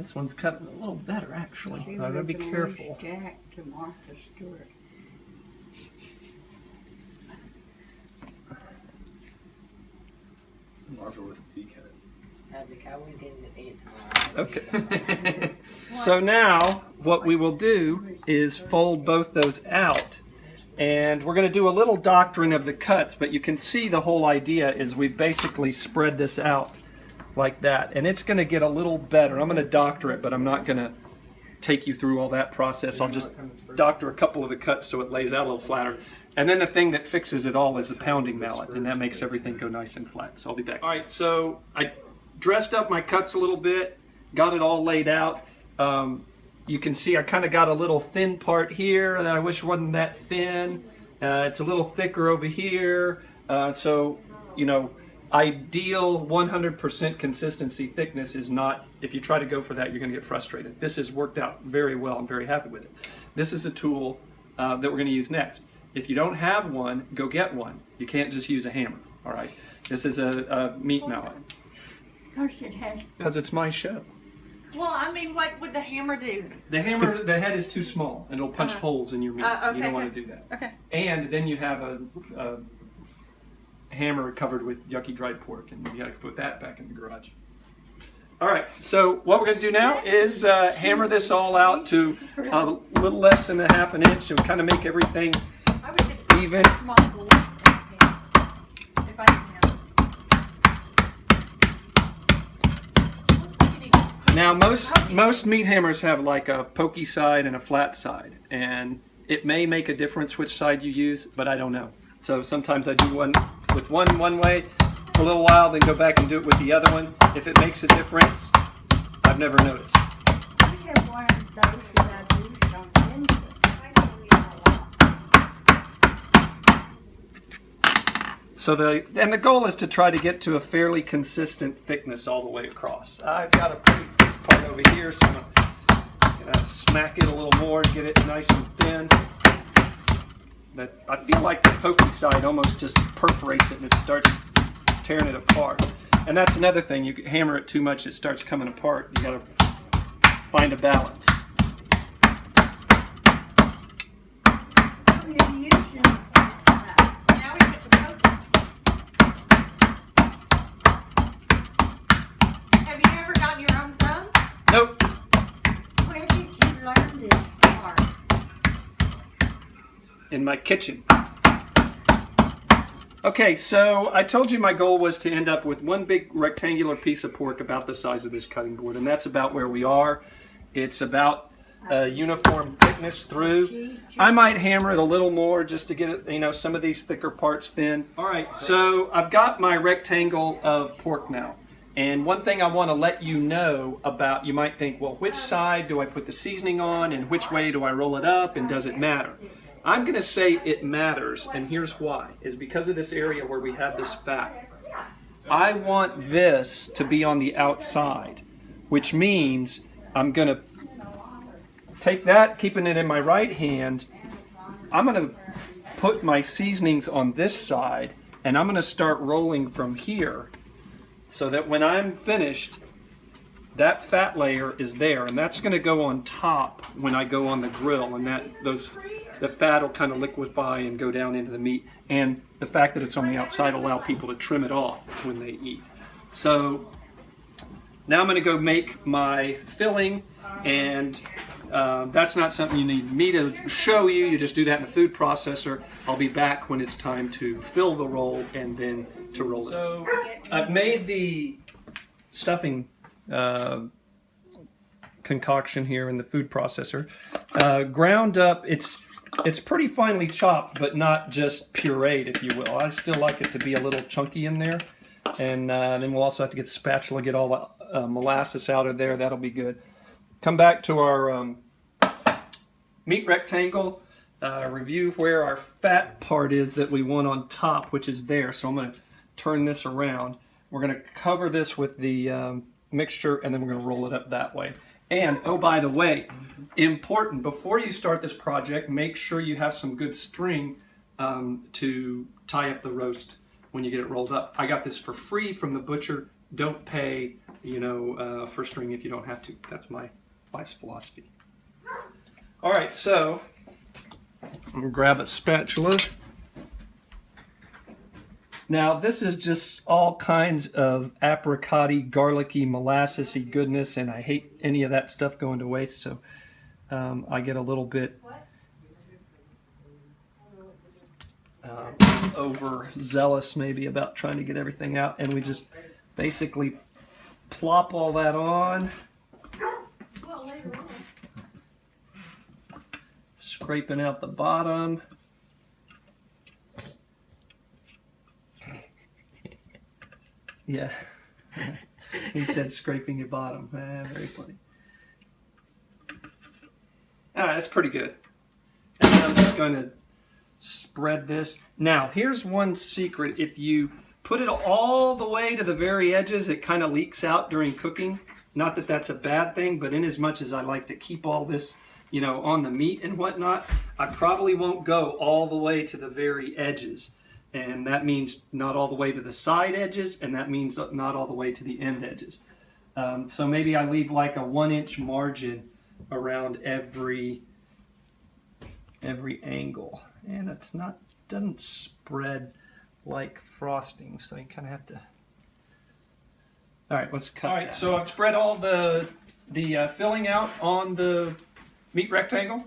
This one's cut a little better, actually. She I gotta be would have careful. lose Jack to Martha Stewart. Marvelous C-cut. The Cowboys game is at 8 tomorrow. Okay. So now what we will do is fold both those out. And we're going to do a little doctoring of the cuts, but you can see the whole idea is we basically spread this out like that. And it's going to get a little better. I'm going to doctor it, but I'm not going to take you through all that process. I'll just doctor a couple of the cuts so it lays out a little flatter. And then the thing that fixes it all is the pounding mallet, and that makes everything go nice and flat. So I'll be back. All right, so I dressed up my cuts a little bit, got it all laid out. You can see I kind of got a little thin part here that I wish wasn't that thin. It's a little thicker over here. So, you know, ideal 100% consistency thickness is not, if you try to go for that, you're going to get frustrated. This has worked out very well. I'm very happy with it. This is a tool that we're going to use next. If you don't have one, go get one. You can't just use a hammer, all right? This is a meat mallet. Because it's my show. Well, I mean, what would the hammer do? The hammer, the head is too small, and it'll punch holes in your meat. Okay, you don't want to do that. Okay. And then you have a hammer covered with yucky dried pork, and you got to put that back in the garage. All right, so what we're going to do now is hammer this all out to a little less than a half an inch to kind of make everything I would get even. a small bowl if I didn't have it. Now most meat hammers have like a pokey side and a flat side, and it may make a difference which side you use, but I don't know. So sometimes I do one with one way for a little while, then go back and do it with the other one. If it makes a difference, I've never noticed. I have one of those that I used on Wednesday. So the goal is to try to get to a fairly consistent thickness all the way across. I've got a pretty thick part over here, so I'm gonna smack it a little more to get it nice and thin. But I feel like the pokey side almost just perforates it and it starts tearing it apart. And that's another thing, you hammer it too much, it starts coming apart. You gotta find a balance. Now we get to poke. Have you ever gotten your own thumb? Nope. Where did you learn this part? In my kitchen. Okay, so I told you my goal was to end up with one big rectangular piece of pork about the size of this cutting board, and that's about where we are. It's about uniform thickness through. I might hammer it a little more just to get it, you know, some of these thicker parts thin. All right, so I've got my rectangle of pork now. And one thing I want to let you know about, you might think, well, which side do I put the seasoning on and which way do I roll it up and does it matter? I'm going to say it matters, and here's why. Is because of this area where we have this fat. I want this to be on the outside, which means I'm going to take that, keeping it in my right hand. I'm going to put my seasonings on this side, and I'm going to start rolling from here so that when I'm finished, that fat layer is there, and that's going to go on top when I go on the grill, and the fat will kind of liquefy and go down into the meat, and the fact that it's on the outside will allow people to trim it off when they eat. So now I'm going to go make my filling, and that's not something you need me to show you. You just do that in the food processor. I'll be back when it's time to fill the roll and then to roll it. So I've made the stuffing concoction here in the food processor. Ground up, it's pretty finely chopped, but not just pureed, if you will. I still like it to be a little chunky in there. And then we'll also have to get the spatula, get all the molasses out of there. That'll be good. Come back to our meat rectangle, review where our fat part is that we want on top, which is there. So I'm going to turn this around. We're going to cover this with the mixture, and then we're going to roll it up that way. And, oh, by the way, important, before you start this project, make sure you have some good string to tie up the roast when you get it rolled up. I got this for free from the butcher. Don't pay first string if you don't have to. That's my wife's philosophy. All right, so I'm gonna grab a spatula. Now this is just all kinds of apricot-y, garlicky, molassesy goodness, and I hate any of that stuff going to waste, so I get a little bit overzealous maybe about trying to get everything out, and we just basically plop all that on. Scraping out the bottom. Yeah, he said scraping your bottom. Very funny. All right, that's pretty good. And I'm just going to spread this. Now, here's one secret. If you put it all the way to the very edges, it kind of leaks out during cooking. Not that that's a bad thing, but in as much as I like to keep all this, on the meat and whatnot, I probably won't go all the way to the very edges. And that means not all the way to the side edges, and that means not all the way to the end edges. So maybe I leave like a 1-inch margin around every angle, and it's doesn't spread like frosting, so you kind of have to. All right, let's cut. All right, so I've spread all the filling out on the meat rectangle,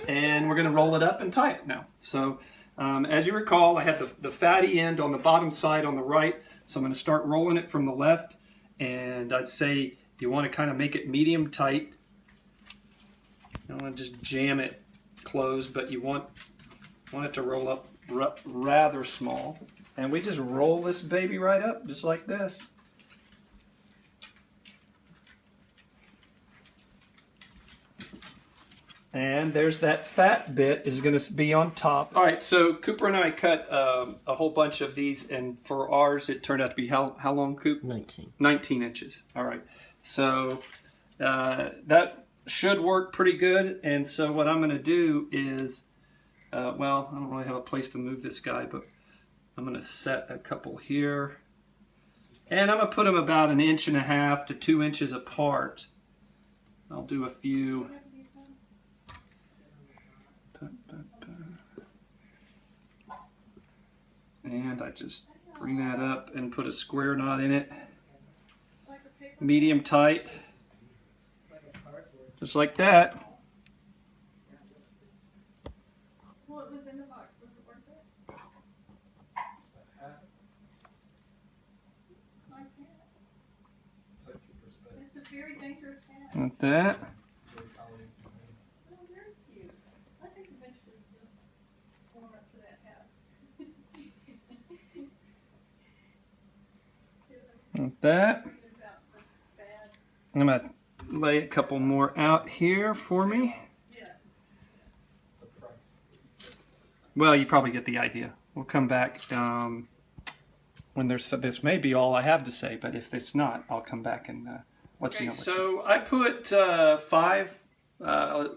and we're going to roll it up and tie it now. So as you recall, I had the fatty end on the bottom side on the right, so I'm going to start rolling it from the left, and I'd say you want to kind of make it medium tight. You don't want to just jam it closed, but you want it to roll up rather small. And we just roll this baby right up, just like this. And there's that fat bit is going to be on top. All right, so Cooper and I cut a whole bunch of these, and for ours it turned out to be how long, Coop? 19. 19 inches. All right, so that should work pretty good. And so what I'm going to do is, well, I don't really have a place to move this guy, but I'm going to set a couple here. And I'm going to put them about 1.5 to 2 inches apart. I'll do a few. And I just bring that up and put a square knot in it. Medium tight. Just like that. Well, it was in the box. Was it worth it? Nice hat. It's a very dangerous hat. Like that. Oh, very cute. I think eventually you'll warm up to that hat. Like that. I'm going to lay a couple more out here for me. Well, you probably get the idea. We'll come back when there's this may be all I have to say, but if it's not, I'll come back and let you know. So I put 5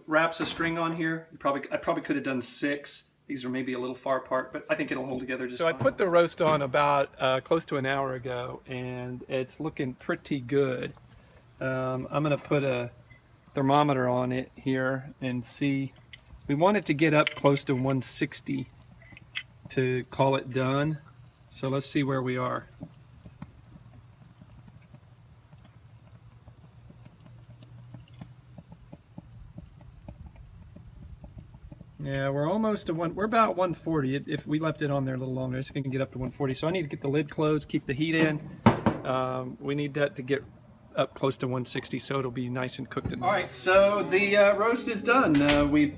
wraps of string on here. I probably could have done 6. These are maybe a little far apart, but I think it'll hold together just fine. So I put the roast on about close to an hour ago, and it's looking pretty good. I'm going to put a thermometer on it here and see. We want it to get up close to 160 to call it done. So let's see where we are. Yeah, we're almost to we're about 140. If we left it on there a little longer, it's going to get up to 140. So I need to get the lid closed, keep the heat in. We need that to get up close to 160, so it'll be nice and cooked in there. All right, so the roast is done. We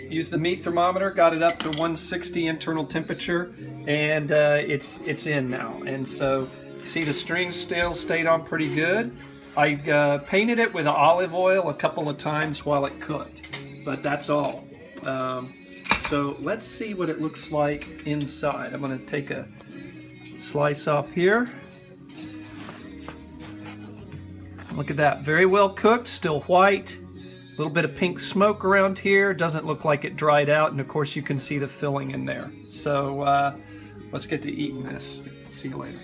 used the meat thermometer, got it up to 160 internal temperature, and it's in now. And so see the string still stayed on pretty good. I painted it with olive oil a couple of times while it cooked, but that's all. So let's see what it looks like inside. I'm going to take a slice off here. Look at that, very well cooked, still white. A little bit of pink smoke around here. Doesn't look like it dried out, and of course you can see the filling in there. So let's get to eating this. See you later.